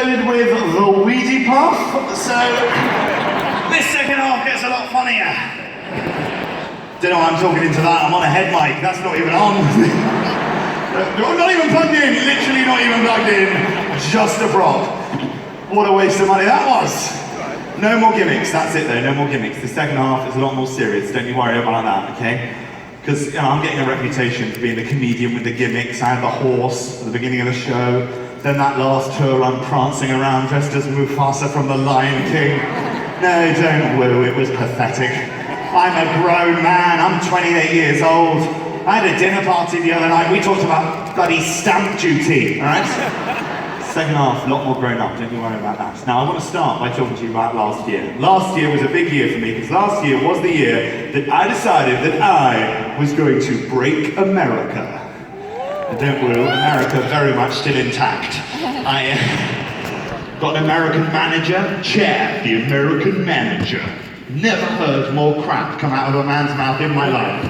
episode with the Weedy Puff, so this second half gets a lot funnier. Don't know why I'm talking into that, I'm on a head mic, that's not even on. Not even plugged in, literally not even plugged in, just a prop. What a waste of money that was. No more gimmicks, that's it though, no more gimmicks. The second half is a lot more serious, don't you worry about that, okay? Because I'm getting a reputation for being the comedian with the gimmicks. I had the horse at the beginning of the show, then that last tour I'm prancing around dressed as Mufasa from The Lion King. No, don't woo, it was pathetic. I'm a grown man, I'm 28 years old. I had a dinner party the other night, we talked about bloody stamp duty, alright? Second half, a lot more grown up, don't you worry about that. Now I want to start by talking to you about last year. Last year was a big year for me, because last year was the year that I decided that I was going to break America. And don't worry, America very much still intact. I got an American manager, Chair, the American manager. Never heard more crap come out of a man's mouth in my life.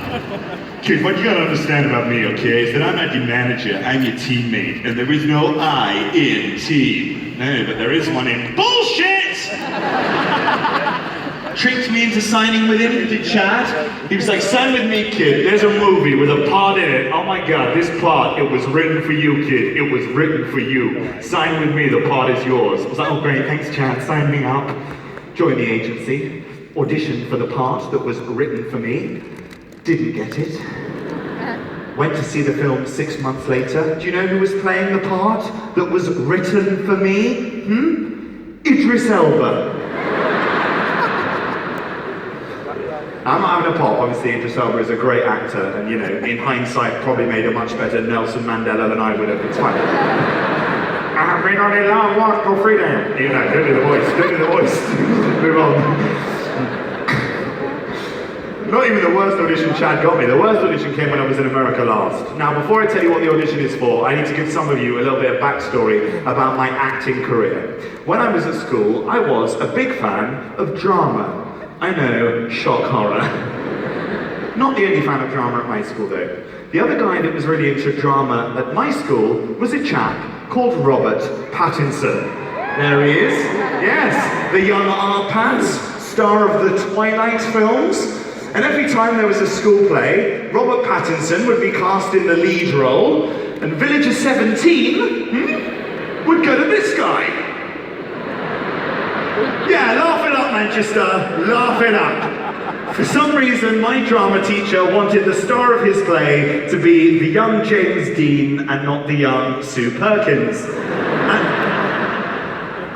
Kid, what you gotta understand about me, okay, is that I'm not your manager, I'm your teammate, and there is no I in team. No, but there is one in bullshit! Tricked me into signing with him, did Chad? He was like, sign with me, kid, there's a movie with a part in it. Oh my god, this part, it was written for you, kid, it was written for you. Sign with me, the part is yours. I was like, oh great, thanks Chad, sign me up. Joined the agency, auditioned for the part that was written for me. Didn't get it. Went to see the film 6 months later. Do you know who was playing the part that was written for me? Idris Elba. I'm not having a pop, obviously Idris Elba is a great actor, and you know, in hindsight, probably made a much better Nelson Mandela than I would have. It's fine. I have been on a long walk for freedom. You know, don't do the voice, don't do the voice. Move on. Not even the worst audition Chad got me. The worst audition came when I was in America last. Now, before I tell you what the audition is for, I need to give some of you a little bit of backstory about my acting career. When I was at school, I was a big fan of drama. I know, shock horror. Not the only fan of drama at my school, though. The other guy that was really into drama at my school was a chap called Robert Pattinson. There he is. Yes, the young R-Pats, star of the Twilight films. And every time there was a school play, Robert Pattinson would be cast in the lead role, and Villager 17 would go to this guy. Yeah, laugh it up, Manchester, laugh it up. For some reason, my drama teacher wanted the star of his play to be the young James Dean and not the young Sue Perkins.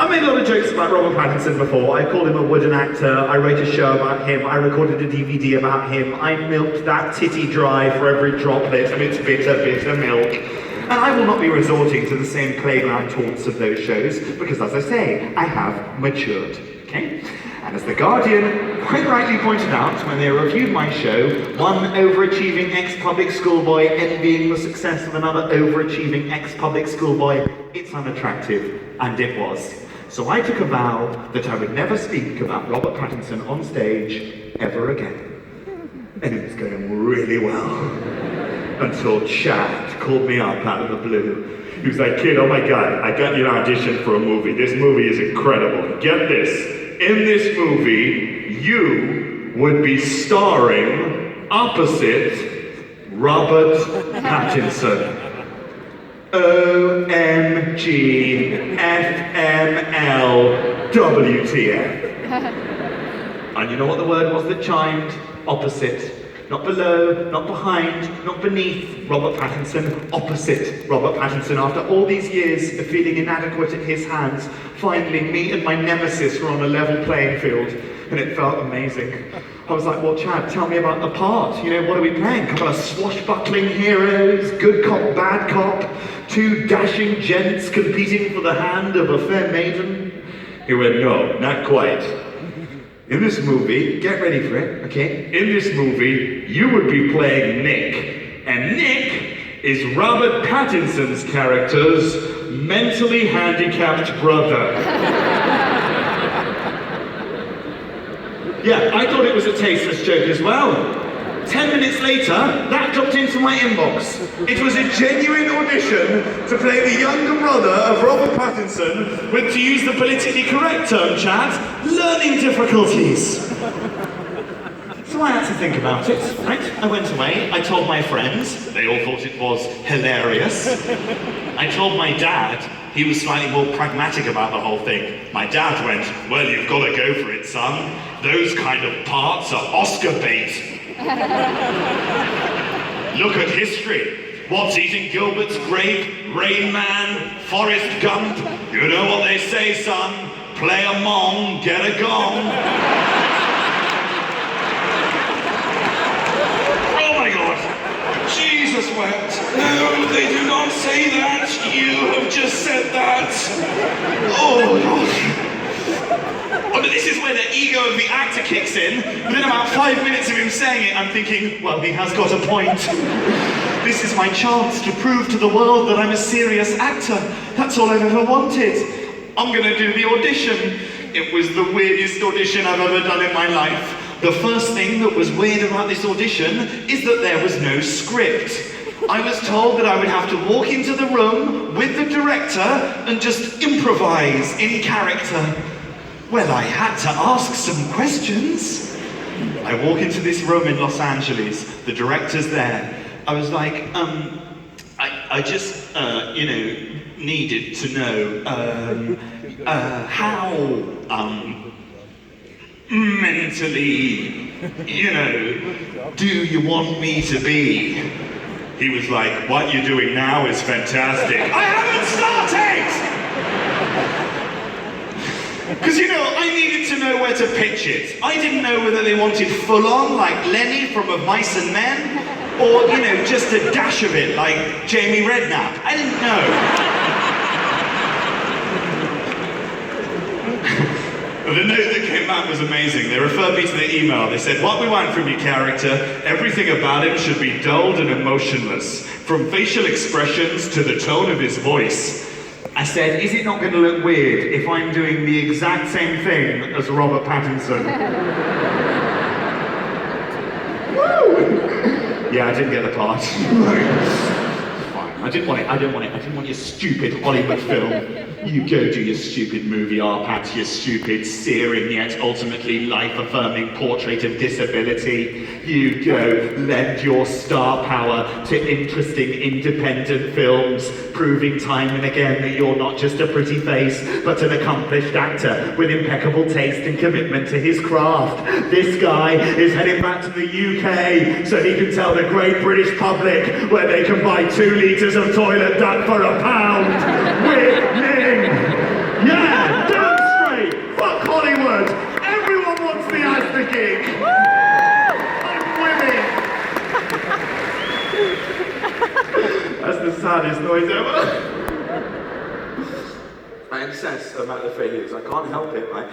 I made a lot of jokes about Robert Pattinson before. I called him a wooden actor, I wrote a show about him, I recorded a DVD about him, I milked that titty dry for every droplet of its bitter, bitter milk. And I will not be resorting to the same playground taunts of those shows, because as I say, I have matured, okay? And as The Guardian quite rightly pointed out when they reviewed my show, one overachieving ex-public schoolboy envying the success of another overachieving ex-public schoolboy, it's unattractive, and it was. So I took a vow that I would never speak about Robert Pattinson on stage ever again. And it was going really well. Until Chad called me up out of the blue. He was like, kid, oh my god, I got you an audition for a movie. This movie is incredible. Get this. In this movie, you would be starring opposite Robert Pattinson. OMG, FML, WTF. And you know what the word was that chimed? Opposite. Not below, not behind, not beneath Robert Pattinson, opposite Robert Pattinson. After all these years of feeling inadequate at his hands, finally me and my nemesis were on a level playing field, and it felt amazing. I was like, well, Chad, tell me about the part. You know, what are we playing? A couple of swashbuckling heroes, good cop, bad cop, two dashing gents competing for the hand of a fair maiden? He went, no, not quite. In this movie, get ready for it, okay? In this movie, you would be playing Nick. And Nick is Robert Pattinson's character's mentally handicapped brother. Yeah, I thought it was a tasteless joke as well. 10 minutes later, that dropped into my inbox. It was a genuine audition to play the younger brother of Robert Pattinson with, to use the politically correct term, Chad, learning difficulties. So I had to think about it, right? I went away, I told my friends, they all thought it was hilarious. I told my dad, he was slightly more pragmatic about the whole thing. My dad went, well, you've got to go for it, son. Those kind of parts are Oscar bait. Look at history. What's eating Gilbert's grape? Rain Man? Forrest Gump? You know what they say, son. Play a mong, get a gong. Oh my God. Jesus wept. No, they do not say that. You have just said that. Oh God. Oh, but this is where the ego of the actor kicks in. Within about 5 minutes of him saying it, I'm thinking, well, he has got a point. This is my chance to prove to the world that I'm a serious actor. That's all I've ever wanted. I'm gonna do the audition. It was the weirdest audition I've ever done in my life. The first thing that was weird about this audition is that there was no script. I was told that I would have to walk into the room with the director and just improvise in character. Well, I had to ask some questions. I walk into this room in Los Angeles, the director's there. I was like, I just, needed to know, how, mentally, do you want me to be? He was like, what you're doing now is fantastic. I haven't started! Because, I needed to know where to pitch it. I didn't know whether they wanted full-on, like Lenny from Of Mice and Men, or, just a dash of it, like Jamie Redknapp. I didn't know. The note that came back was amazing. They referred me to the email. They said, what we want from your character, everything about him should be dulled and emotionless, from facial expressions to the tone of his voice. I said, is it not going to look weird if I'm doing the exact same thing as Robert Pattinson? Woo! Yeah, I didn't get the part. I didn't want your stupid Hollywood film. You go do your stupid movie art, your stupid, searing yet ultimately life-affirming portrait of disability. You go lend your star power to interesting independent films, proving time and again that you're not just a pretty face, but an accomplished actor with impeccable taste and commitment to his craft. This guy is heading back to the UK so he can tell the great British public where they can buy 2 litres of toilet duck for £1. Winning! Yeah, demonstrate! Fuck Hollywood! Everyone wants the Asda gig! I'm winning! That's the saddest noise ever. I obsess about the failures. I can't help it, right?